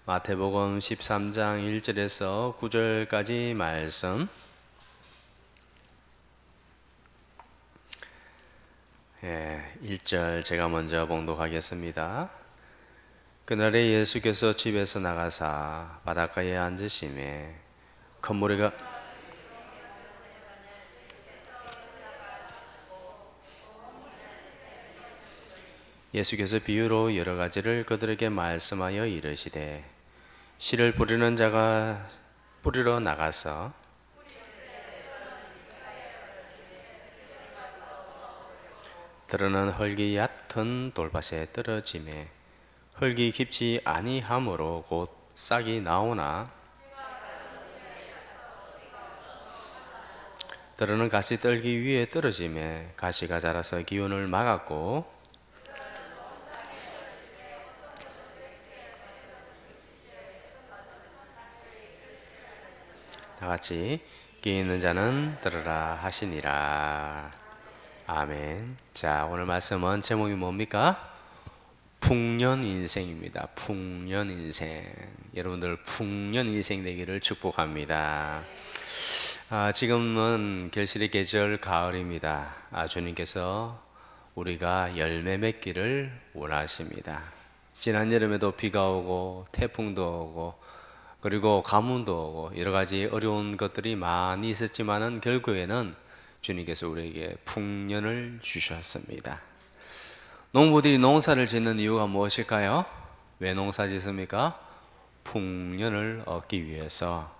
마태복음 13장 1절에서 9절까지 말씀. 1절 제가 먼저 봉독하겠습니다. 그날에 예수께서 집에서 나가사 바닷가에 앉으심에 큰 무리가 예수께서 비유로 여러 가지를 그들에게 말씀하여 이르시되 씨를 뿌리는 자가 뿌리러 나가서 들어는 흙이 얕은 돌밭에 떨어지매 흙이 깊지 아니하므로 곧 싹이 나오나 들어는 가시 떨기 위에 떨어지매 가시가 자라서 기운을 막았고 다같이 끼 있는 자는 들으라 하시니라. 아멘. 자, 오늘 말씀은 제목이 뭡니까? 풍년 인생입니다. 풍년 인생. 여러분들 풍년 인생 되기를 축복합니다. 지금은 결실의 계절 가을입니다. 주님께서 우리가 열매 맺기를 원하십니다. 지난 여름에도 비가 오고 태풍도 오고 그리고 가뭄도 오고 여러 가지 어려운 것들이 많이 있었지만은 결국에는 주님께서 우리에게 풍년을 주셨습니다. 농부들이 농사를 짓는 이유가 무엇일까요? 왜 농사 짓습니까? 풍년을 얻기 위해서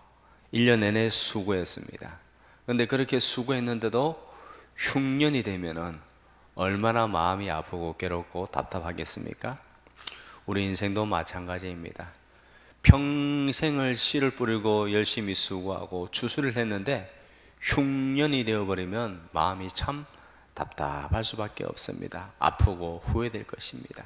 1년 내내 수고했습니다. 그런데 그렇게 수고했는데도 흉년이 되면은 얼마나 마음이 아프고 괴롭고 답답하겠습니까? 우리 인생도 마찬가지입니다. 평생을 씨를 뿌리고 열심히 수고하고 추수를 했는데 흉년이 되어버리면 마음이 참 답답할 수밖에 없습니다. 아프고 후회될 것입니다.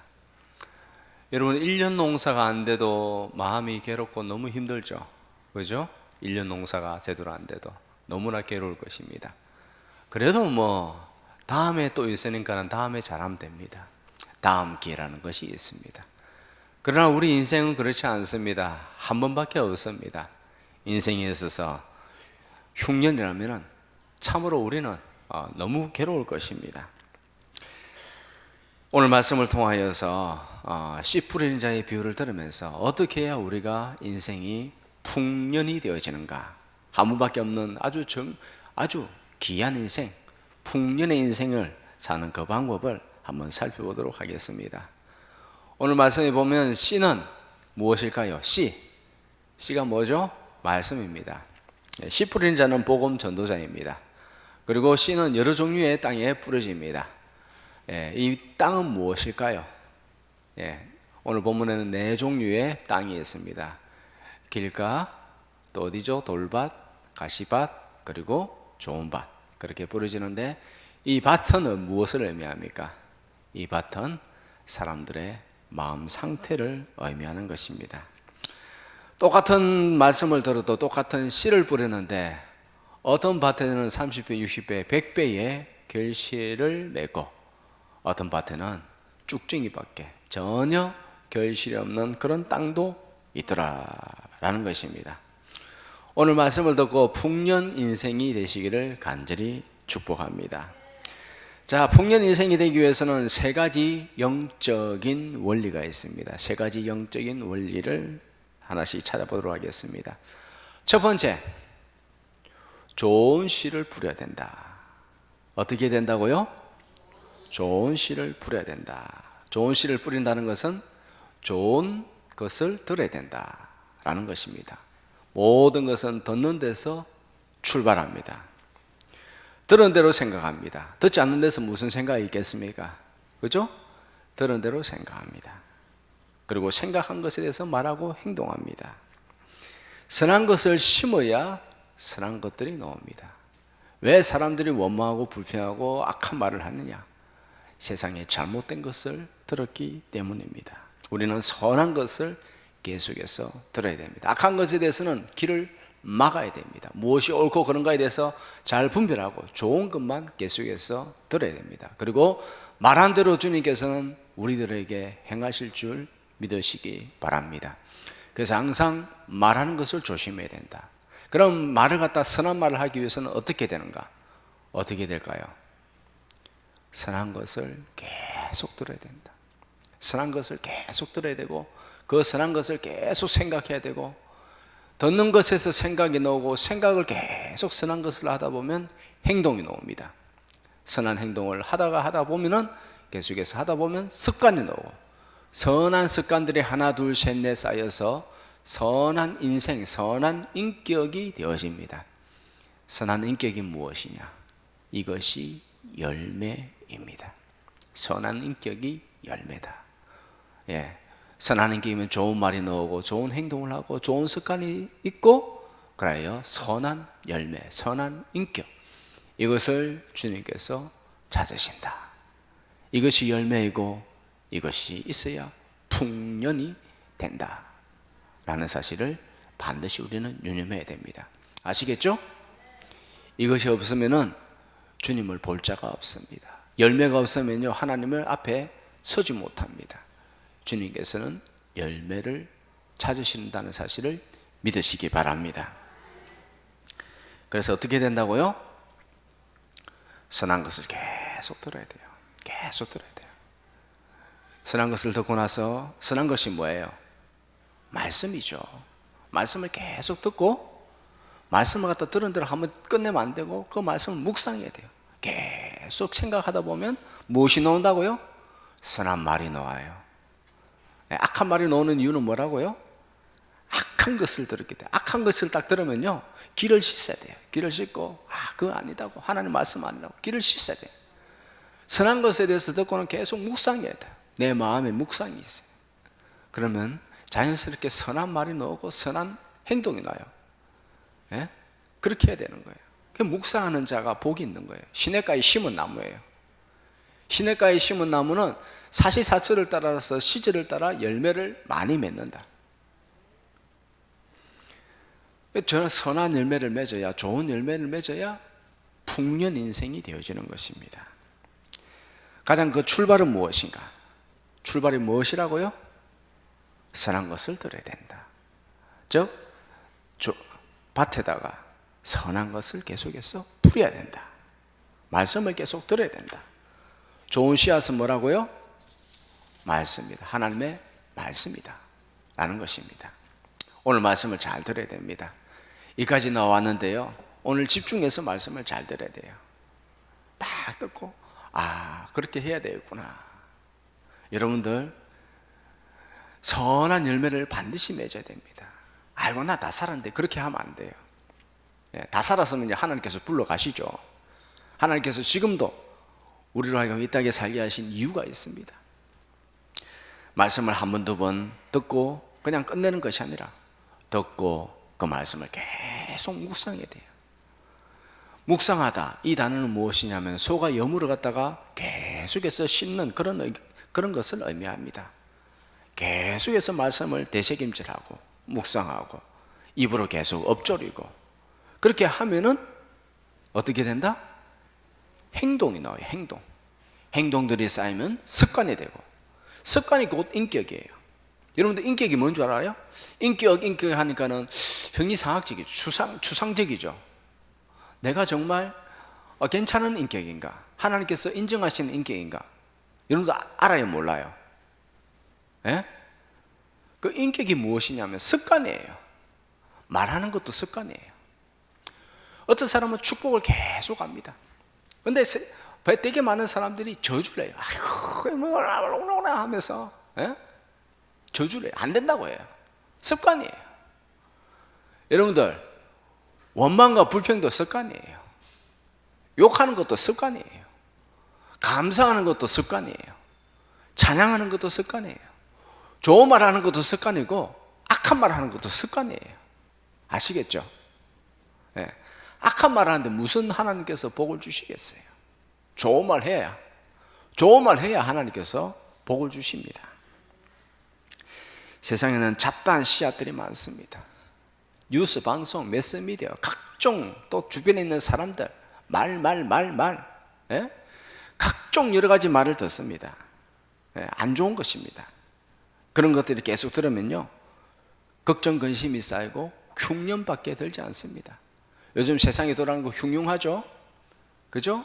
여러분 1년 농사가 안 돼도 마음이 괴롭고 너무 힘들죠. 그죠? 1년 농사가 제대로 안 돼도 너무나 괴로울 것입니다. 그래도 뭐 다음에 또 있으니까는 다음에 잘하면 됩니다. 다음 기회라는 것이 있습니다. 그러나 우리 인생은 그렇지 않습니다. 한 번밖에 없습니다. 인생에 있어서 흉년이라면 참으로 우리는 너무 괴로울 것입니다. 오늘 말씀을 통하여서 씨 뿌리는 자의 비유를 들으면서 어떻게 해야 우리가 인생이 풍년이 되어지는가, 한 번밖에 없는 아주 귀한 인생, 풍년의 인생을 사는 그 방법을 한번 살펴보도록 하겠습니다. 오늘 말씀에 보면 씨는 무엇일까요? 씨가 뭐죠? 말씀입니다. 씨 뿌리는 자는 복음 전도자입니다. 그리고 씨는 여러 종류의 땅에 뿌려집니다. 이 땅은 무엇일까요? 오늘 본문에는 4종류의 땅이 있습니다. 길가, 또 어디죠? 돌밭, 가시밭, 그리고 좋은 밭. 그렇게 뿌려지는데 이 밭은 무엇을 의미합니까? 이 밭은 사람들의 마음 상태를 의미하는 것입니다. 똑같은 말씀을 들어도 똑같은 씨를 뿌리는데 어떤 밭에는 30배, 60배, 100배의 결실을 맺고 어떤 밭에는 쭉쟁이밖에 전혀 결실이 없는 그런 땅도 있더라라는 것입니다. 오늘 말씀을 듣고 풍년 인생이 되시기를 간절히 축복합니다. 자, 풍년 인생이 되기 위해서는 3가지 영적인 원리가 있습니다. 3가지 영적인 원리를 하나씩 찾아보도록 하겠습니다. 첫 번째, 좋은 씨를 뿌려야 된다. 어떻게 된다고요? 좋은 씨를 뿌려야 된다. 좋은 씨를 뿌린다는 것은 좋은 것을 들어야 된다라는 것입니다. 모든 것은 듣는 데서 출발합니다. 들은 대로 생각합니다. 듣지 않는 데서 무슨 생각이 있겠습니까? 그죠? 들은 대로 생각합니다. 그리고 생각한 것에 대해서 말하고 행동합니다. 선한 것을 심어야 선한 것들이 나옵니다. 왜 사람들이 원망하고 불평하고 악한 말을 하느냐? 세상에 잘못된 것을 들었기 때문입니다. 우리는 선한 것을 계속해서 들어야 됩니다. 악한 것에 대해서는 길을 막아야 됩니다. 무엇이 옳고 그른가에 대해서 잘 분별하고 좋은 것만 계속해서 들어야 됩니다. 그리고 말한 대로 주님께서는 우리들에게 행하실 줄 믿으시기 바랍니다. 그래서 항상 말하는 것을 조심해야 된다. 그럼 말을 갖다 선한 말을 하기 위해서는 어떻게 되는가? 어떻게 될까요? 선한 것을 계속 들어야 된다. 선한 것을 계속 들어야 되고, 그 선한 것을 계속 생각해야 되고, 듣는 것에서 생각이 나오고, 생각을 계속 선한 것을 하다 보면 행동이 나옵니다. 선한 행동을 하다 보면은 계속해서 하다 보면 습관이 나오고, 선한 습관들이 하나 둘 셋 넷 쌓여서 선한 인생, 선한 인격이 되어집니다. 선한 인격이 무엇이냐? 이것이 열매입니다. 선한 인격이 열매다. 예, 선한 인격이면 좋은 말이 나오고, 좋은 행동을 하고, 좋은 습관이 있고, 그래요 선한 열매, 선한 인격, 이것을 주님께서 찾으신다. 이것이 열매이고, 이것이 있어야 풍년이 된다 라는 사실을 반드시 우리는 유념해야 됩니다. 아시겠죠? 이것이 없으면은 주님을 볼 자가 없습니다. 열매가 없으면요, 하나님을 앞에 서지 못합니다. 주님께서는 열매를 찾으신다는 사실을 믿으시기 바랍니다. 그래서 어떻게 된다고요? 선한 것을 계속 들어야 돼요. 계속 들어야 돼요. 선한 것을 듣고 나서, 선한 것이 뭐예요? 말씀이죠. 말씀을 계속 듣고, 말씀을 갖다 들은 대로 한번 끝내면 안 되고, 그 말씀을 묵상해야 돼요. 계속 생각하다 보면 무엇이 나온다고요? 선한 말이 나와요. 악한 말이 나오는 이유는 뭐라고요? 악한 것을 들었기 때문에. 악한 것을 딱 들으면요, 귀를 씻어야 돼요. 귀를 씻고, 그거 아니다고, 하나님 말씀 아니라고 귀를 씻어야 돼요. 선한 것에 대해서 듣고는 계속 묵상해야 돼요. 내 마음에 묵상이 있어요. 그러면 자연스럽게 선한 말이 나오고 선한 행동이 나요. 예? 그렇게 해야 되는 거예요. 그 묵상하는 자가 복이 있는 거예요. 시냇가에 심은 나무예요. 시냇가에 심은 나무는 사시사철을 따라서 시절을 따라 열매를 많이 맺는다. 저는 선한 열매를 맺어야, 좋은 열매를 맺어야 풍년 인생이 되어지는 것입니다. 가장 그 출발은 무엇인가? 출발이 무엇이라고요? 선한 것을 들어야 된다. 즉 밭에다가 선한 것을 계속해서 뿌려야 된다. 말씀을 계속 들어야 된다. 좋은 씨앗은 뭐라고요? 말씀입니다. 하나님의 말씀이다 라는 것입니다. 오늘 말씀을 잘 들어야 됩니다. 여기까지 나왔는데요, 오늘 집중해서 말씀을 잘 들어야 돼요. 딱 듣고, 그렇게 해야 되겠구나. 여러분들 선한 열매를 반드시 맺어야 됩니다. 아이고, 나 다 살았는데, 그렇게 하면 안 돼요. 다 살았으면 하나님께서 불러가시죠. 하나님께서 지금도 우리로 하여금 이 땅에 살게 하신 이유가 있습니다. 말씀을 한 번, 두 번 듣고 그냥 끝내는 것이 아니라, 듣고 그 말씀을 계속 묵상해야 돼요. 묵상하다, 이 단어는 무엇이냐면 소가 여물을 갖다가 계속해서 씹는 그런 것을 의미합니다. 계속해서 말씀을 되새김질하고 묵상하고 입으로 계속 엎조리고, 그렇게 하면은 어떻게 된다? 행동이 나와요. 행동들이 쌓이면 습관이 되고, 습관이 곧 인격이에요. 여러분들 인격이 뭔 줄 알아요? 인격 하니까는 형이상학적이죠. 추상적이죠. 내가 정말 괜찮은 인격인가? 하나님께서 인정하시는 인격인가? 여러분들 알아요? 몰라요? 예? 그 인격이 무엇이냐면 습관이에요. 말하는 것도 습관이에요. 어떤 사람은 축복을 계속 합니다. 근데 되게 많은 사람들이 저주를 해요. 아이고, 뭐라 하면서, 예? 저주를 해요. 안 된다고 해요. 습관이에요. 여러분들, 원망과 불평도 습관이에요. 욕하는 것도 습관이에요. 감사하는 것도 습관이에요. 찬양하는 것도 습관이에요. 좋은 말 하는 것도 습관이고, 악한 말 하는 것도 습관이에요. 아시겠죠? 예. 악한 말 하는데 무슨 하나님께서 복을 주시겠어요? 좋은 말 해야 하나님께서 복을 주십니다. 세상에는 잡다한 씨앗들이 많습니다. 뉴스 방송, 매스미디어, 각종 또 주변에 있는 사람들 말, 예? 각종 여러 가지 말을 듣습니다. 예? 안 좋은 것입니다. 그런 것들이 계속 들으면요, 걱정 근심이 쌓이고 흉년밖에 들지 않습니다. 요즘 세상에 돌아가는 거 흉흉하죠? 그죠?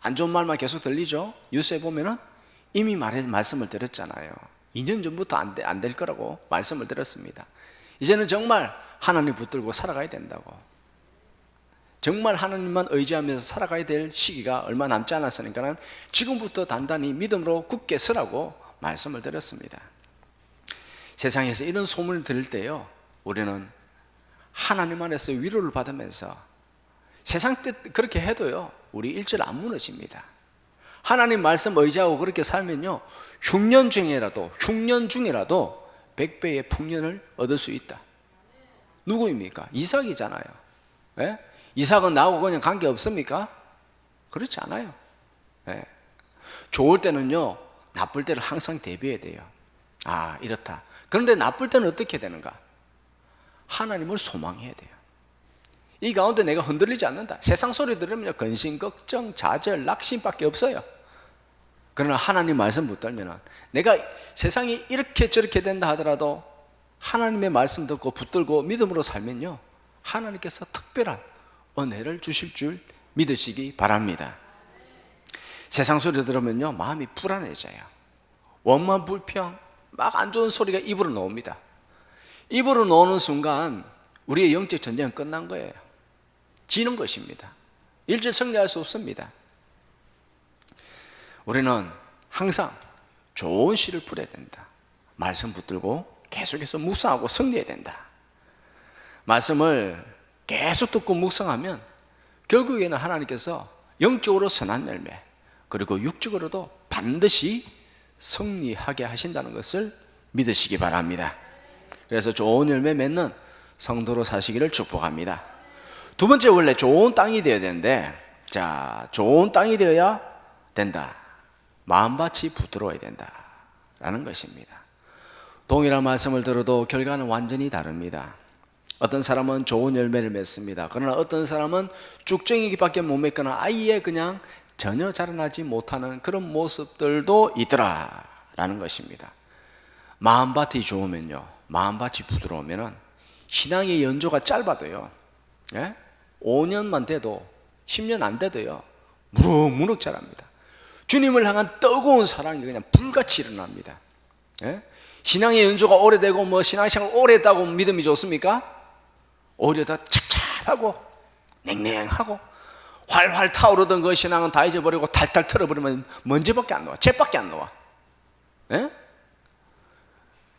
안 좋은 말만 계속 들리죠? 뉴스에 보면은 이미 말씀을 드렸잖아요. 2년 전부터 안 될 거라고 말씀을 드렸습니다. 이제는 정말 하나님 붙들고 살아가야 된다고. 정말 하나님만 의지하면서 살아가야 될 시기가 얼마 남지 않았으니까 지금부터 단단히 믿음으로 굳게 서라고 말씀을 드렸습니다. 세상에서 이런 소문을 들을 때요, 우리는 하나님 안에서 위로를 받으면서 세상 때 그렇게 해도요, 우리 일절 안 무너집니다. 하나님 말씀 의지하고 그렇게 살면요, 흉년 중이라도 100배의 풍년을 얻을 수 있다. 누구입니까? 이삭이잖아요. 예? 이삭은 나하고 그냥 관계 없습니까? 그렇지 않아요. 예. 좋을 때는요, 나쁠 때를 항상 대비해야 돼요. 아, 이렇다. 그런데 나쁠 때는 어떻게 되는가? 하나님을 소망해야 돼요. 이 가운데 내가 흔들리지 않는다. 세상 소리 들으면 근심, 걱정, 좌절, 낙심밖에 없어요. 그러나 하나님 말씀 붙들면 내가 세상이 이렇게 저렇게 된다 하더라도 하나님의 말씀 듣고 붙들고 믿음으로 살면요, 하나님께서 특별한 은혜를 주실 줄 믿으시기 바랍니다. 세상 소리 들으면요, 마음이 불안해져요. 원만 불평, 막 안 좋은 소리가 입으로 나옵니다. 입으로 나오는 순간 우리의 영적 전쟁은 끝난 거예요. 지는 것입니다. 일제 승리할 수 없습니다. 우리는 항상 좋은 씨를 뿌려야 된다. 말씀 붙들고 계속해서 묵상하고 승리해야 된다. 말씀을 계속 듣고 묵상하면 결국에는 하나님께서 영적으로 선한 열매, 그리고 육적으로도 반드시 승리하게 하신다는 것을 믿으시기 바랍니다. 그래서 좋은 열매 맺는 성도로 사시기를 축복합니다. 두 번째, 원래 좋은 땅이 되어야 되는데, 자, 좋은 땅이 되어야 된다. 마음밭이 부드러워야 된다 라는 것입니다. 동일한 말씀을 들어도 결과는 완전히 다릅니다. 어떤 사람은 좋은 열매를 맺습니다. 그러나 어떤 사람은 쭉정이기밖에 못 맺거나 아예 그냥 전혀 자라나지 못하는 그런 모습들도 있더라 라는 것입니다. 마음밭이 좋으면요, 마음밭이 부드러우면 신앙의 연조가 짧아도요, 예? 5년만 돼도 10년 안 돼도요, 무럭무럭 자랍니다. 주님을 향한 뜨거운 사랑이 그냥 불같이 일어납니다. 예? 신앙의 연조가 오래되고 뭐 신앙생활 오래 했다고 믿음이 좋습니까? 오히려 더 찹찹하고 냉랭하고 활활 타오르던 그 신앙은 다 잊어버리고 탈탈 털어버리면 먼지밖에 안 나와. 잿밖에 안 나와. 예?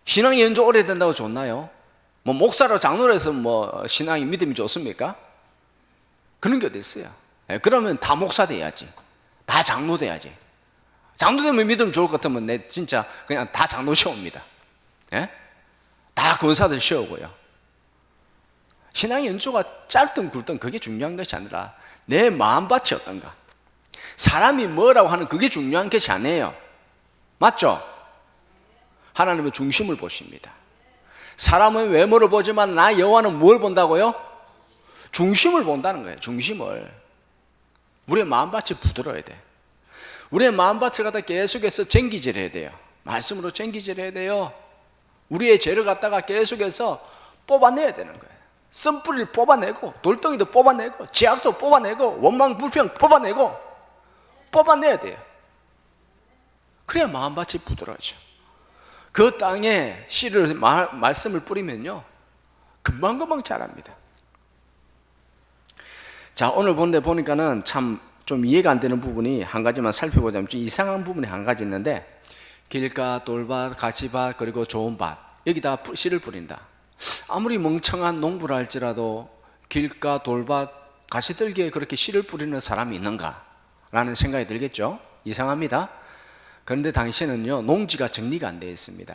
신앙의 연조 오래 된다고 좋나요? 뭐 목사로 장로로 해서 뭐 신앙이 믿음이 좋습니까? 그런 게 어디 있어요? 예, 그러면 다 목사 돼야지. 다 장로 돼야지. 장로 되면 믿음 좋을 것 같으면 내 진짜 그냥 다 장로 시옵니다. 예? 다 권사들 시오고요. 신앙의 연조가 짧든 굵든 그게 중요한 것이 아니라 내 마음밭이 어떤가. 사람이 뭐라고 하는 그게 중요한 것이 아니에요. 맞죠? 하나님은 중심을 보십니다. 사람은 외모를 보지만 나 여호와는 뭘 본다고요? 중심을 본다는 거예요. 중심을. 우리의 마음밭이 부드러워야 돼. 우리의 마음밭을 갖다 계속해서 쟁기질 해야 돼요. 말씀으로 쟁기질 해야 돼요. 우리의 죄를 갖다가 계속해서 뽑아내야 되는 거예요. 쓴뿌리를 뽑아내고 돌덩이도 뽑아내고 죄악도 뽑아내고 원망 불평 뽑아내야 돼요. 그래야 마음밭이 부드러워져. 그 땅에 씨를 말씀을 뿌리면요, 금방금방 자랍니다. 자, 오늘 본데 보니까는 참 좀 이해가 안 되는 부분이 한 가지만 살펴보자면 좀 이상한 부분이 한 가지 있는데, 길가, 돌밭, 가시밭, 그리고 좋은 밭, 여기다 씨를 뿌린다. 아무리 멍청한 농부라 할지라도 길가, 돌밭, 가시들기에 그렇게 씨를 뿌리는 사람이 있는가? 라는 생각이 들겠죠? 이상합니다. 그런데 당시에는요, 농지가 정리가 안 되어 있습니다.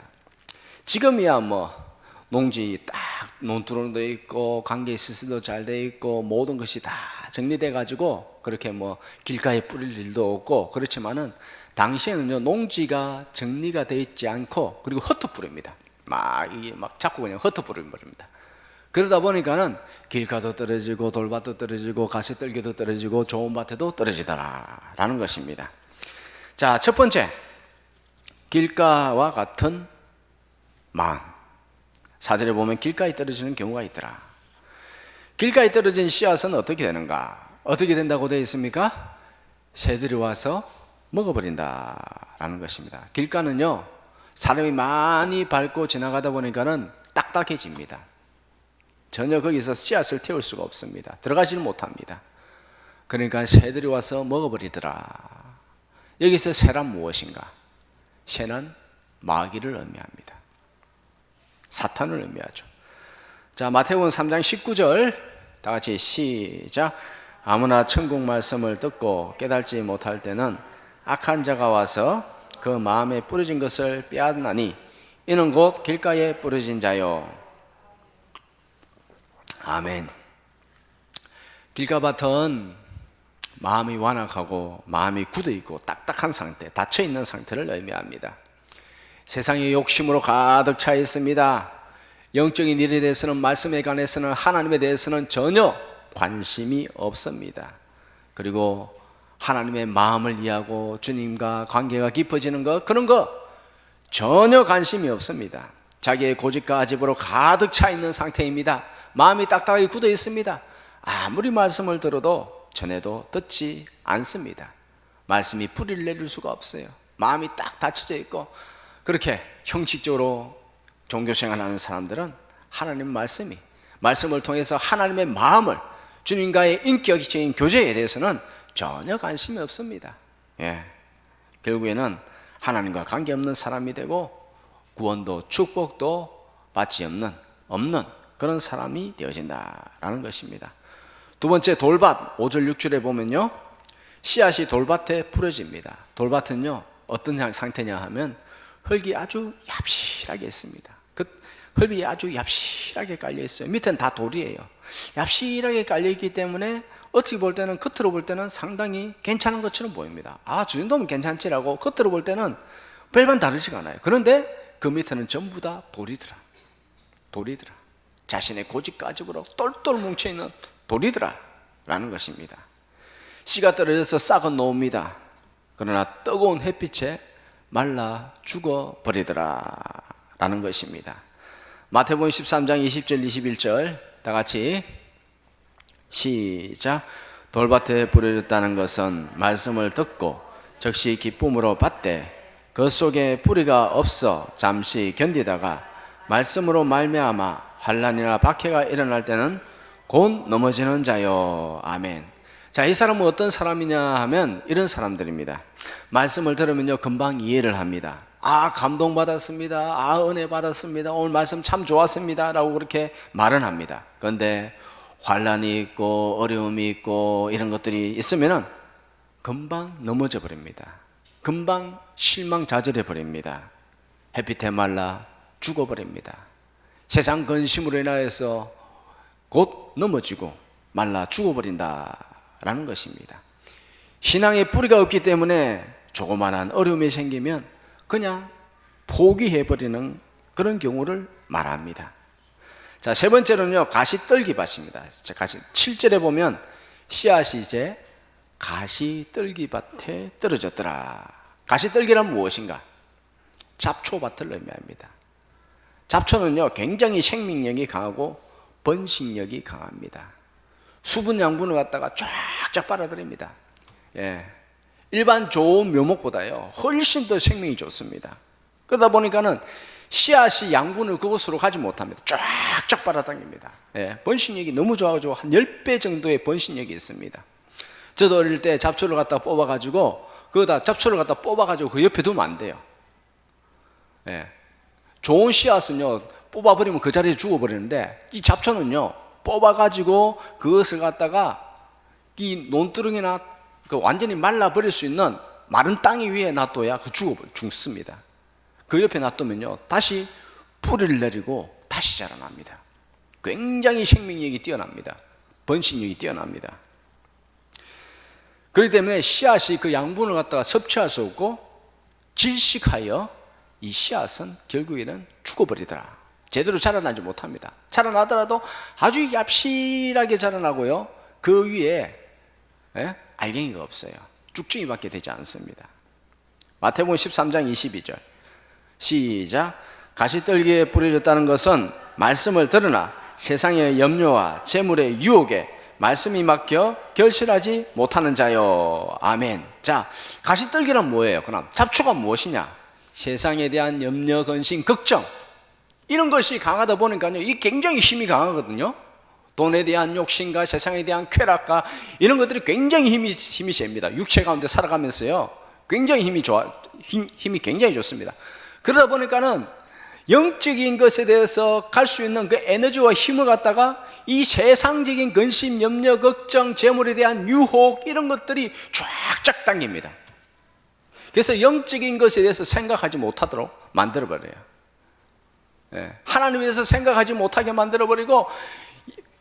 지금이야 뭐 농지 딱 논두렁도 있고 관계 시설도 잘 되어 있고 모든 것이 다 정리돼 가지고 그렇게 뭐 길가에 뿌릴 일도 없고, 그렇지만은 당시에는요, 농지가 정리가 되어 있지 않고 그리고 흩어 뿌립니다. 이게 막 자꾸 그냥 흩어 뿌립니다. 그러다 보니까는 길가도 떨어지고 돌밭도 떨어지고 가시떨기도 떨어지고 좋은 밭에도 떨어지더라라는 것입니다. 자, 첫 번째, 길가와 같은 마음. 4절에 보면 길가에 떨어지는 경우가 있더라. 길가에 떨어진 씨앗은 어떻게 되는가? 어떻게 된다고 되어 있습니까? 새들이 와서 먹어버린다라는 것입니다. 길가는요, 사람이 많이 밟고 지나가다 보니까는 딱딱해집니다. 전혀 거기서 씨앗을 태울 수가 없습니다. 들어가지를 못합니다. 그러니까 새들이 와서 먹어버리더라. 여기서 새란 무엇인가? 새는 마귀를 의미합니다. 사탄을 의미하죠. 자, 마태복음 3장 19절 다 같이 시작. 아무나 천국 말씀을 듣고 깨달지 못할 때는 악한 자가 와서 그 마음에 뿌려진 것을 빼앗나니 이는 곧 길가에 뿌려진 자요. 아멘. 길가밭은 마음이 완악하고 마음이 굳어있고 딱딱한 상태, 닫혀있는 상태를 의미합니다. 세상의 욕심으로 가득 차 있습니다. 영적인 일에 대해서는, 말씀에 관해서는, 하나님에 대해서는 전혀 관심이 없습니다. 그리고 하나님의 마음을 이해하고 주님과 관계가 깊어지는 것, 그런 거 전혀 관심이 없습니다. 자기의 고집과 아집으로 가득 차 있는 상태입니다. 마음이 딱딱하게 굳어 있습니다. 아무리 말씀을 들어도 전해도 듣지 않습니다. 말씀이 뿌리를 내릴 수가 없어요. 마음이 딱 닫혀져 있고, 그렇게 형식적으로 종교생활하는 사람들은 하나님 말씀을 통해서 하나님의 마음을, 주님과의 인격적인 교제에 대해서는 전혀 관심이 없습니다. 결국에는 하나님과 관계없는 사람이 되고 구원도 축복도 받지 없는 그런 사람이 되어진다라는 것입니다. 두 번째, 돌밭 5절 6절에 보면요, 씨앗이 돌밭에 뿌려집니다. 돌밭은요, 어떤 상태냐 하면 흙이 아주 얍실하게 있습니다. 그 흙이 아주 얍실하게 깔려 있어요. 밑에는 다 돌이에요. 얍실하게 깔려 있기 때문에 어떻게 볼 때는, 겉으로 볼 때는 상당히 괜찮은 것처럼 보입니다. 아, 저 정도면 괜찮지라고 겉으로 볼 때는 별반 다르지가 않아요. 그런데 그 밑에는 전부 다 돌이더라. 자신의 고집가집으로 똘똘 뭉쳐있는 돌이더라 라는 것입니다. 씨가 떨어져서 싹은 놓습니다. 그러나 뜨거운 햇빛에 말라 죽어버리더라 라는 것입니다. 마태복음 13장 20절 21절 다 같이 시작. 돌밭에 뿌려졌다는 것은 말씀을 듣고 즉시 기쁨으로 받되 그 속에 뿌리가 없어 잠시 견디다가 말씀으로 말미암아 환난이나 박해가 일어날 때는 곧 넘어지는 자요. 아멘. 자, 이 사람은 어떤 사람이냐 하면 이런 사람들입니다. 말씀을 들으면요, 금방 이해를 합니다. 아, 감동받았습니다. 아, 은혜 받았습니다. 오늘 말씀 참 좋았습니다 라고 그렇게 말은 합니다. 그런데 환난이 있고 어려움이 있고 이런 것들이 있으면은 금방 넘어져 버립니다. 금방 실망좌절해 버립니다. 햇빛에 말라 죽어버립니다. 세상 근심으로 인하여서 곧 넘어지고 말라 죽어버린다라는 것입니다. 신앙의 뿌리가 없기 때문에 조그만한 어려움이 생기면 그냥 포기해버리는 그런 경우를 말합니다. 자, 세 번째로는요, 가시떨기밭입니다. 7절에 보면 씨앗이 이제 가시떨기밭에 떨어졌더라. 가시떨기란 무엇인가? 잡초밭을 의미합니다. 잡초는요, 굉장히 생명력이 강하고 번식력이 강합니다. 수분 양분을 갖다가 쫙쫙 빨아들입니다. 일반 좋은 묘목보다요 훨씬 더 생명이 좋습니다. 그러다 보니까는 씨앗이 양분을 그곳으로 가지 못합니다. 쫙쫙 빨아당깁니다. 번식력이 너무 좋아가지고 한 10배 정도의 번식력이 있습니다. 저도 어릴 때 잡초를 갖다 뽑아가지고 그 옆에 두면 안 돼요. 좋은 씨앗은요, 뽑아버리면 그 자리에 죽어버리는데, 이 잡초는요, 뽑아가지고 그것을 갖다가 이 논두렁이나 그 완전히 말라버릴 수 있는 마른 땅 위에 놔둬야 죽습니다. 그 옆에 놔두면요, 다시 뿌리를 내리고 다시 자라납니다. 굉장히 생명력이 뛰어납니다. 번식력이 뛰어납니다. 그렇기 때문에 씨앗이 그 양분을 갖다가 섭취할 수 없고 질식하여 이 씨앗은 결국에는 죽어버리더라. 제대로 자라나지 못합니다. 자라나더라도 아주 얍실하게 자라나고요, 그 위에 알갱이가 없어요. 쭉쭉이밖에 되지 않습니다. 마태복음 13장 22절 시작. 가시떨기에 뿌려졌다는 것은 말씀을 들으나 세상의 염려와 재물의 유혹에 말씀이 막혀 결실하지 못하는 자요. 아멘. 자, 가시떨기란 뭐예요? 그럼 잡초가 무엇이냐? 세상에 대한 염려, 근심, 걱정, 이런 것이 강하다 보니까요, 이 굉장히 힘이 강하거든요. 돈에 대한 욕심과 세상에 대한 쾌락과 이런 것들이 굉장히 힘이 셉니다. 육체 가운데 살아가면서요, 굉장히 힘이 굉장히 좋습니다. 그러다 보니까는 영적인 것에 대해서 갈 수 있는 그 에너지와 힘을 갖다가 이 세상적인 근심, 염려, 걱정, 재물에 대한 유혹, 이런 것들이 쫙쫙 당깁니다. 그래서 영적인 것에 대해서 생각하지 못하도록 만들어버려요. 하나님에 대해서 생각하지 못하게 만들어버리고,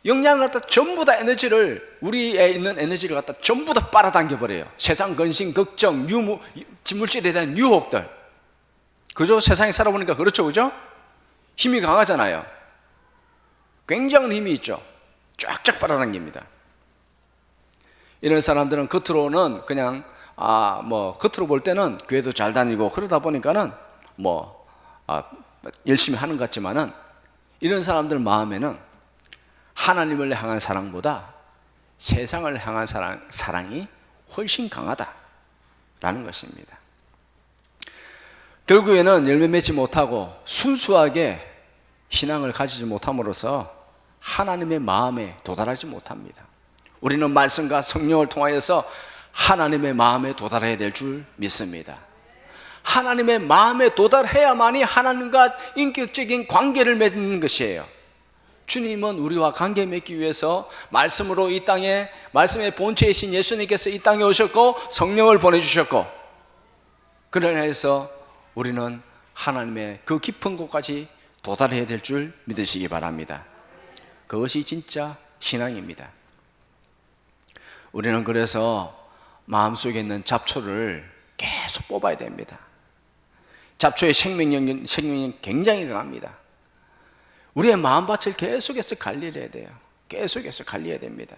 영양을 갖다 전부 다 에너지를, 우리에 있는 에너지를 갖다 전부 다 빨아당겨버려요. 세상 근심, 걱정, 물질에 대한 유혹들. 그죠? 세상에 살아보니까 그렇죠, 그죠? 힘이 강하잖아요. 굉장한 힘이 있죠. 쫙쫙 빨아당깁니다. 이런 사람들은 겉으로는 그냥 겉으로 볼 때는 교회도 잘 다니고 그러다 보니까는 열심히 하는 것 같지만은, 이런 사람들 마음에는 하나님을 향한 사랑보다 세상을 향한 사랑이 훨씬 강하다라는 것입니다. 결국에는 열매 맺지 못하고 순수하게 신앙을 가지지 못함으로써 하나님의 마음에 도달하지 못합니다. 우리는 말씀과 성령을 통하여서 하나님의 마음에 도달해야 될 줄 믿습니다. 하나님의 마음에 도달해야만이 하나님과 인격적인 관계를 맺는 것이에요. 주님은 우리와 관계 맺기 위해서 말씀으로 이 땅에, 말씀의 본체이신 예수님께서 이 땅에 오셨고 성령을 보내주셨고, 그러나 해서 우리는 하나님의 그 깊은 곳까지 도달해야 될 줄 믿으시기 바랍니다. 그것이 진짜 신앙입니다. 우리는 그래서 마음속에 있는 잡초를 계속 뽑아야 됩니다. 잡초의 생명력이 굉장히 강합니다. 우리의 마음밭을 계속해서 관리를 해야 돼요. 계속해서 관리해야 됩니다.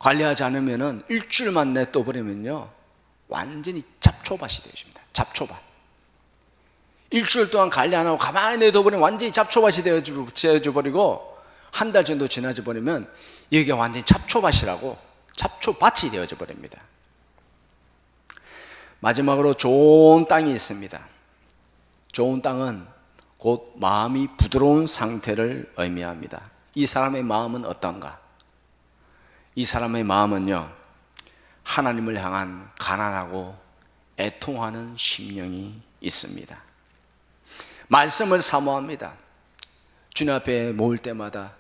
관리하지 않으면 일주일만 냅둬버리면요, 완전히 잡초밭이 되어집니다. 잡초밭. 일주일 동안 관리 안 하고 가만히 내둬버리면 완전히 잡초밭이 되어져버리고, 한 달 정도 지나져 버리면 여기가 완전히 잡초밭이라고, 잡초밭이 되어져 버립니다. 마지막으로 좋은 땅이 있습니다. 좋은 땅은 곧 마음이 부드러운 상태를 의미합니다. 이 사람의 마음은 어떤가? 이 사람의 마음은요, 하나님을 향한 가난하고 애통하는 심령이 있습니다. 말씀을 사모합니다. 주님 앞에 모일 때마다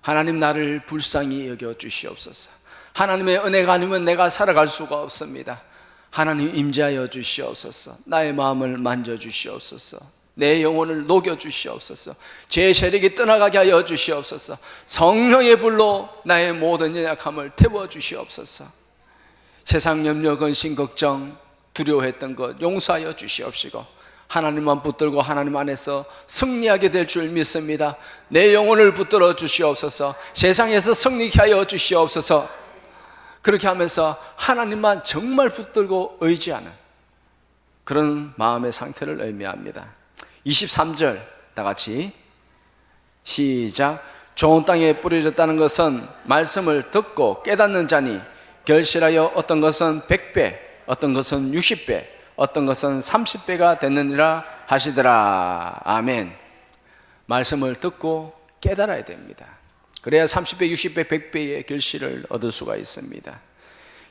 하나님, 나를 불쌍히 여겨 주시옵소서. 하나님의 은혜가 아니면 내가 살아갈 수가 없습니다. 하나님 임재하여 주시옵소서. 나의 마음을 만져 주시옵소서. 내 영혼을 녹여 주시옵소서. 제 세력이 떠나가게 하여 주시옵소서. 성령의 불로 나의 모든 연약함을 태워 주시옵소서. 세상 염려, 근심, 걱정, 두려워했던 것 용서하여 주시옵시고, 하나님만 붙들고 하나님 안에서 승리하게 될 줄 믿습니다. 내 영혼을 붙들어 주시옵소서. 세상에서 승리케 하여 주시옵소서. 그렇게 하면서 하나님만 정말 붙들고 의지하는 그런 마음의 상태를 의미합니다. 23절 다 같이 시작. 좋은 땅에 뿌려졌다는 것은 말씀을 듣고 깨닫는 자니 결실하여 어떤 것은 100배, 어떤 것은 60배, 어떤 것은 30배가 됐느니라 하시더라. 아멘. 말씀을 듣고 깨달아야 됩니다. 그래야 30배, 60배, 100배의 결실을 얻을 수가 있습니다.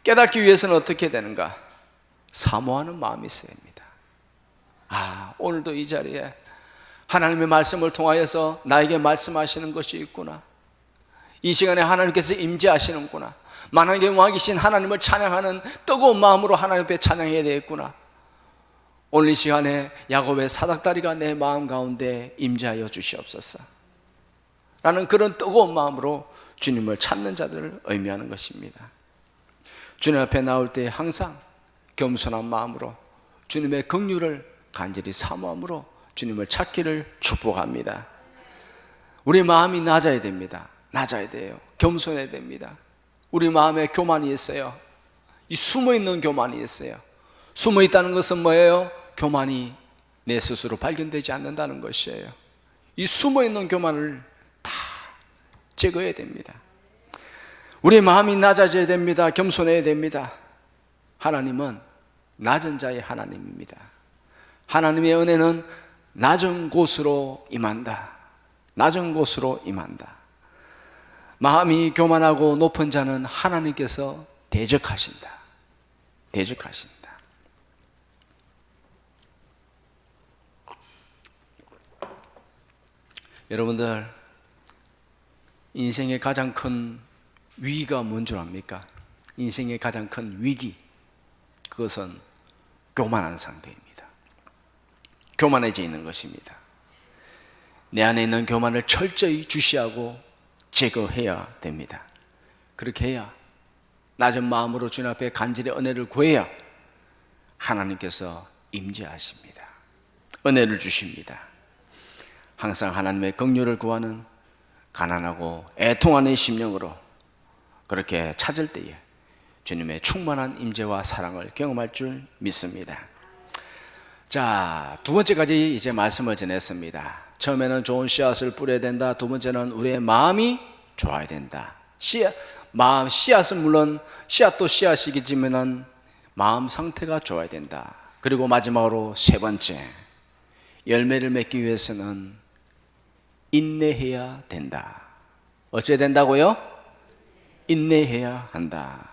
깨닫기 위해서는 어떻게 되는가? 사모하는 마음이 있어야 됩니다. 오늘도 이 자리에 하나님의 말씀을 통하여서 나에게 말씀하시는 것이 있구나. 이 시간에 하나님께서 임재하시는구나. 만왕의 왕이신 하나님을 찬양하는 뜨거운 마음으로 하나님 앞에 찬양해야 되겠구나. 오늘 이 시간에 야곱의 사닥다리가 내 마음 가운데 임재하여 주시옵소서 라는 그런 뜨거운 마음으로 주님을 찾는 자들을 의미하는 것입니다. 주님 앞에 나올 때 항상 겸손한 마음으로 주님의 긍휼을 간절히 사모함으로 주님을 찾기를 축복합니다. 우리 마음이 낮아야 됩니다. 낮아야 돼요. 겸손해야 됩니다. 우리 마음에 교만이 있어요. 이 숨어있는 교만이 있어요. 숨어있다는 것은 뭐예요? 교만이 내 스스로 발견되지 않는다는 것이에요. 이 숨어있는 교만을 다 제거해야 됩니다. 우리의 마음이 낮아져야 됩니다. 겸손해야 됩니다. 하나님은 낮은 자의 하나님입니다. 하나님의 은혜는 낮은 곳으로 임한다. 낮은 곳으로 임한다. 마음이 교만하고 높은 자는 하나님께서 대적하신다. 대적하신다. 여러분들, 인생의 가장 큰 위기가 뭔 줄 압니까? 인생의 가장 큰 위기, 그것은 교만한 상태입니다. 교만해져 있는 것입니다. 내 안에 있는 교만을 철저히 주시하고 제거해야 됩니다. 그렇게 해야, 낮은 마음으로 주님 앞에 간절히 은혜를 구해야 하나님께서 임재하십니다. 은혜를 주십니다. 항상 하나님의 긍휼을 구하는 가난하고 애통하는 심령으로 그렇게 찾을 때에 주님의 충만한 임재와 사랑을 경험할 줄 믿습니다. 자, 두 번째까지 이제 말씀을 전했습니다. 처음에는 좋은 씨앗을 뿌려야 된다. 두 번째는 우리의 마음이 좋아야 된다. 씨앗은 물론 씨앗도 씨앗이겠지만 마음 상태가 좋아야 된다. 그리고 마지막으로 세 번째, 열매를 맺기 위해서는 인내해야 된다. 어찌해야 된다고요? 인내해야 한다.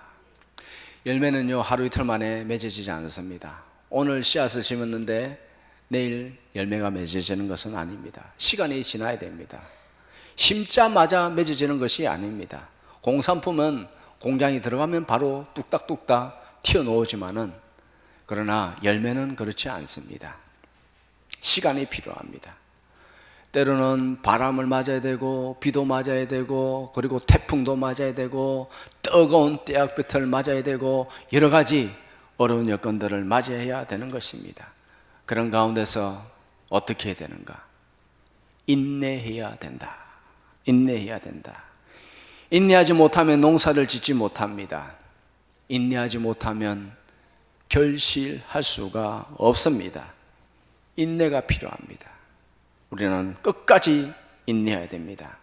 열매는요, 하루 이틀 만에 맺어지지 않습니다. 오늘 씨앗을 심었는데 내일 열매가 맺어지는 것은 아닙니다. 시간이 지나야 됩니다. 심자마자 맺어지는 것이 아닙니다. 공산품은 공장이 들어가면 바로 뚝딱뚝딱 튀어나오지만은, 그러나 열매는 그렇지 않습니다. 시간이 필요합니다. 때로는 바람을 맞아야 되고, 비도 맞아야 되고, 그리고 태풍도 맞아야 되고, 뜨거운 떼약볕을 맞아야 되고, 여러 가지 어려운 여건들을 맞이해야 되는 것입니다. 그런 가운데서 어떻게 해야 되는가? 인내해야 된다. 인내해야 된다. 인내하지 못하면 농사를 짓지 못합니다. 인내하지 못하면 결실할 수가 없습니다. 인내가 필요합니다. 우리는 끝까지 인내해야 됩니다.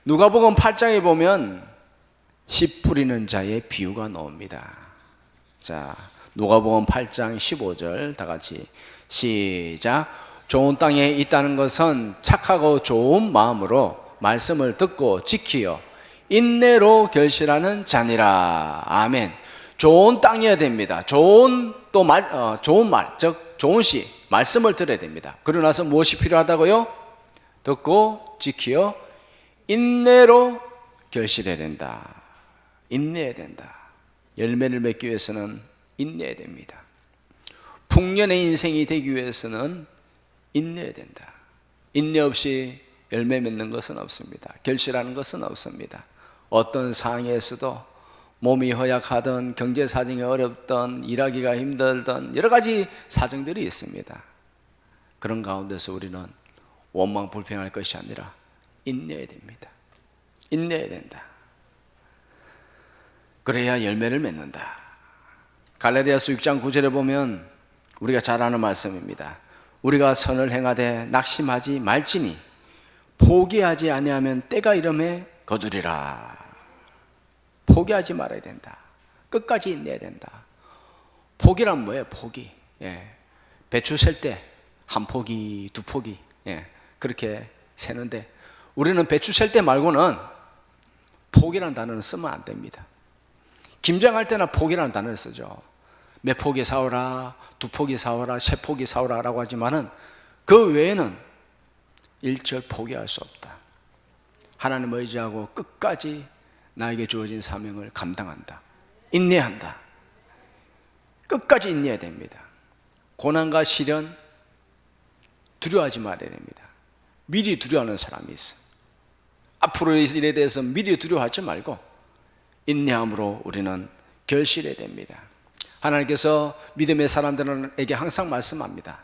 누가복음 8장에 보면 씨 뿌리는 자의 비유가 나옵니다. 자, 누가복음 8장 15절 다 같이 시작. 좋은 땅에 있다는 것은 착하고 좋은 마음으로 말씀을 듣고 지키어 인내로 결실하는 자니라. 아멘. 좋은 땅이어야 됩니다. 좋은 말, 즉 좋은 씨, 말씀을 들어야 됩니다. 그러고 나서 무엇이 필요하다고요? 듣고 지키어 인내로 결실해야 된다. 인내해야 된다. 열매를 맺기 위해서는 인내해야 됩니다. 풍년의 인생이 되기 위해서는 인내해야 된다. 인내 없이 열매 맺는 것은 없습니다. 결실하는 것은 없습니다. 어떤 상황에서도 몸이 허약하든 경제 사정이 어렵든 일하기가 힘들든 여러 가지 사정들이 있습니다. 그런 가운데서 우리는 원망 불평할 것이 아니라 인내해야 됩니다. 인내해야 된다. 그래야 열매를 맺는다. 갈라디아서 6장 9절에 보면 우리가 잘 아는 말씀입니다. 우리가 선을 행하되 낙심하지 말지니 포기하지 아니하면 때가 이름에 거두리라. 포기하지 말아야 된다. 끝까지 인내해야 된다. 포기란 뭐예요? 포기. 배추 셀 때 한 포기, 두 포기, 그렇게 세는데 우리는 배추 셀 때 말고는 포기라는 단어는 쓰면 안 됩니다. 김장할 때나 포기라는 단어를 쓰죠. 몇 포기 사오라, 두 포기 사오라, 세 포기 사오라 라고 하지만은 그 외에는 일절 포기할 수 없다. 하나님을 의지하고 끝까지 나에게 주어진 사명을 감당한다. 인내한다. 끝까지 인내해야 됩니다. 고난과 시련 두려워하지 말아야 됩니다. 미리 두려워하는 사람이 있어. 앞으로의 일에 대해서 미리 두려워하지 말고 인내함으로 우리는 결실해야 됩니다. 하나님께서 믿음의 사람들에게 항상 말씀합니다.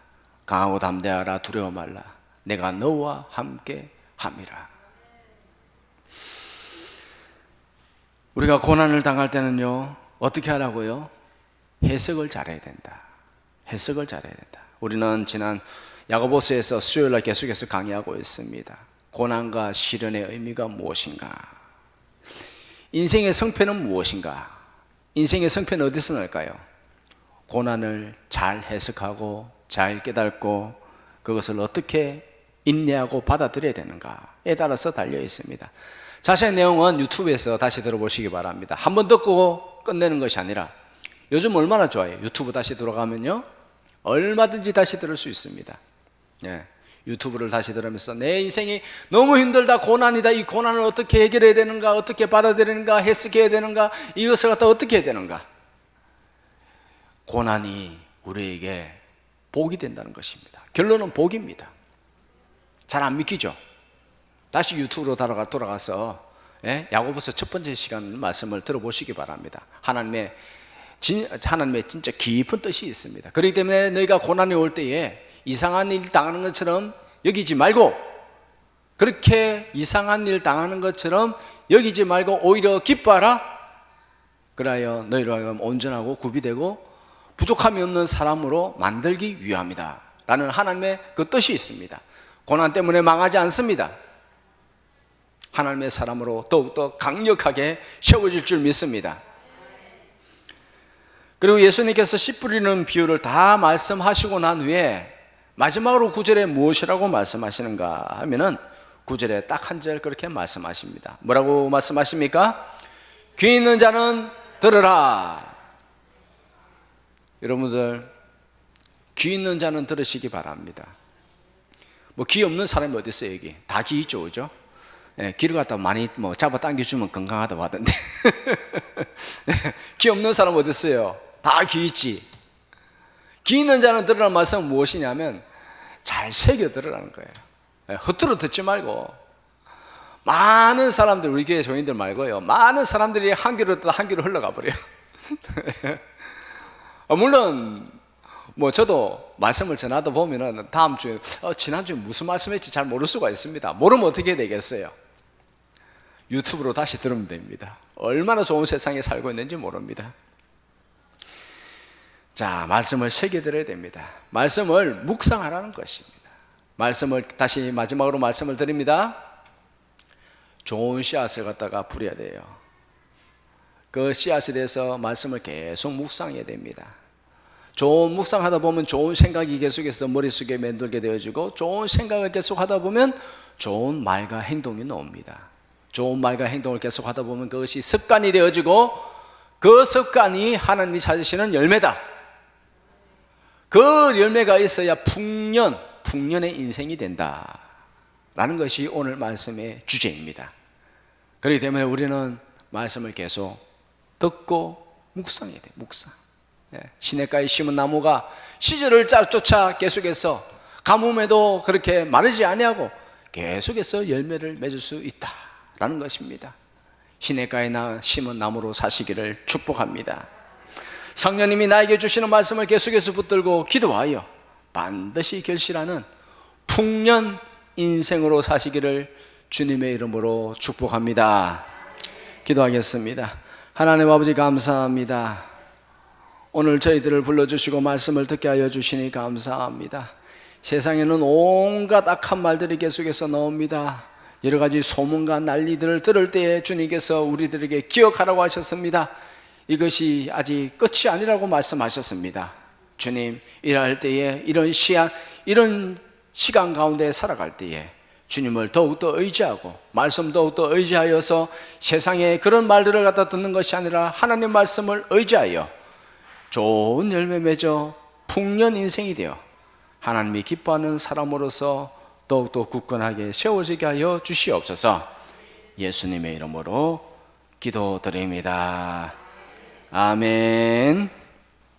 강하고 담대하라, 두려워 말라. 내가 너와 함께 함이라. 우리가 고난을 당할 때는요, 어떻게 하라고요? 해석을 잘해야 된다. 해석을 잘해야 된다. 우리는 지난 야고보서에서 수요일날 계속해서 강의하고 있습니다. 고난과 시련의 의미가 무엇인가? 인생의 성패는 무엇인가? 인생의 성패는 어디서 날까요? 고난을 잘 해석하고 잘 깨닫고 그것을 어떻게 인내하고 받아들여야 되는가에 따라서 달려 있습니다. 자세한 내용은 유튜브에서 다시 들어보시기 바랍니다. 한 번 듣고 끝내는 것이 아니라 요즘 얼마나 좋아요. 유튜브 다시 들어가면요 얼마든지 다시 들을 수 있습니다. 예, 유튜브를 다시 들으면서 내 인생이 너무 힘들다, 고난이다, 이 고난을 어떻게 해결해야 되는가, 어떻게 받아들이는가, 해석해야 되는가, 이것을 갖다 어떻게 해야 되는가. 고난이 우리에게 복이 된다는 것입니다. 결론은 복입니다. 잘 안 믿기죠? 다시 유튜브로 돌아가서 야고보서 첫 번째 시간 말씀을 들어보시기 바랍니다. 하나님의 진짜 깊은 뜻이 있습니다. 그렇기 때문에 너희가 고난이 올 때에 이상한 일 당하는 것처럼 여기지 말고, 그렇게 이상한 일 당하는 것처럼 여기지 말고 오히려 기뻐하라. 그래야 너희로 하여금 온전하고 구비되고 부족함이 없는 사람으로 만들기 위함이다 라는 하나님의 그 뜻이 있습니다. 고난 때문에 망하지 않습니다. 하나님의 사람으로 더욱더 강력하게 세워질 줄 믿습니다. 그리고 예수님께서 씨 뿌리는 비유를 다 말씀하시고 난 후에 마지막으로 9절에 무엇이라고 말씀하시는가 하면은 9절에 딱 한 절 그렇게 말씀하십니다. 뭐라고 말씀하십니까? 귀 있는 자는 들으라. 여러분들 귀 있는 자는 들으시기 바랍니다. 뭐 귀 없는 사람이 어디 있어요? 여기 다 귀 있죠, 그죠? 예, 귀를 갖다 많이 잡아 당겨주면 건강하다고 하던데 귀 없는 사람 어디 있어요? 다 귀 있지. 귀 있는 자는 들으라는 말씀은 무엇이냐면 잘 새겨 들으라는 거예요. 예, 헛들어 듣지 말고. 많은 사람들, 우리 교회 교인들 말고요, 많은 사람들이 한 귀로 듣다 한 귀로 흘러가 버려요. 물론 저도 말씀을 전하다 보면은 다음 주에 지난주에 무슨 말씀했지 잘 모를 수가 있습니다. 모르면 어떻게 해야 되겠어요? 유튜브로 다시 들으면 됩니다. 얼마나 좋은 세상에 살고 있는지 모릅니다. 자, 말씀을 새겨들어야 됩니다. 말씀을 묵상하라는 것입니다. 말씀을 다시 마지막으로 말씀을 드립니다. 좋은 씨앗을 갖다가 뿌려야 돼요. 그 씨앗에 대해서 말씀을 계속 묵상해야 됩니다. 좋은 묵상하다 보면 좋은 생각이 계속해서 머릿속에 맴돌게 되어지고, 좋은 생각을 계속 하다 보면 좋은 말과 행동이 나옵니다. 좋은 말과 행동을 계속 하다 보면 그것이 습관이 되어지고, 그 습관이 하나님이 찾으시는 열매다. 그 열매가 있어야 풍년의 인생이 된다 라는 것이 오늘 말씀의 주제입니다. 그렇기 때문에 우리는 말씀을 계속 듣고 묵상해야 돼요. 묵상. 시냇가에 심은 나무가 시절을 쫓아 계속해서 가뭄에도 그렇게 마르지 아니하고 계속해서 열매를 맺을 수 있다라는 것입니다. 시냇가에 심은 나무로 사시기를 축복합니다. 성령님이 나에게 주시는 말씀을 계속해서 붙들고 기도하여 반드시 결실하는 풍년 인생으로 사시기를 주님의 이름으로 축복합니다. 기도하겠습니다. 하나님 아버지 감사합니다. 오늘 저희들을 불러주시고 말씀을 듣게 하여 주시니 감사합니다. 세상에는 온갖 악한 말들이 계속해서 나옵니다. 여러 가지 소문과 난리들을 들을 때에 주님께서 우리들에게 기억하라고 하셨습니다. 이것이 아직 끝이 아니라고 말씀하셨습니다. 주님, 일할 때에 이런 시간 가운데 살아갈 때에 주님을 더욱더 의지하고 말씀 더욱더 의지하여서 세상에 그런 말들을 갖다 듣는 것이 아니라 하나님 말씀을 의지하여 좋은 열매 맺어 풍년 인생이 되어 하나님이 기뻐하는 사람으로서 더욱더 굳건하게 세워지게 하여 주시옵소서. 예수님의 이름으로 기도드립니다. 아멘.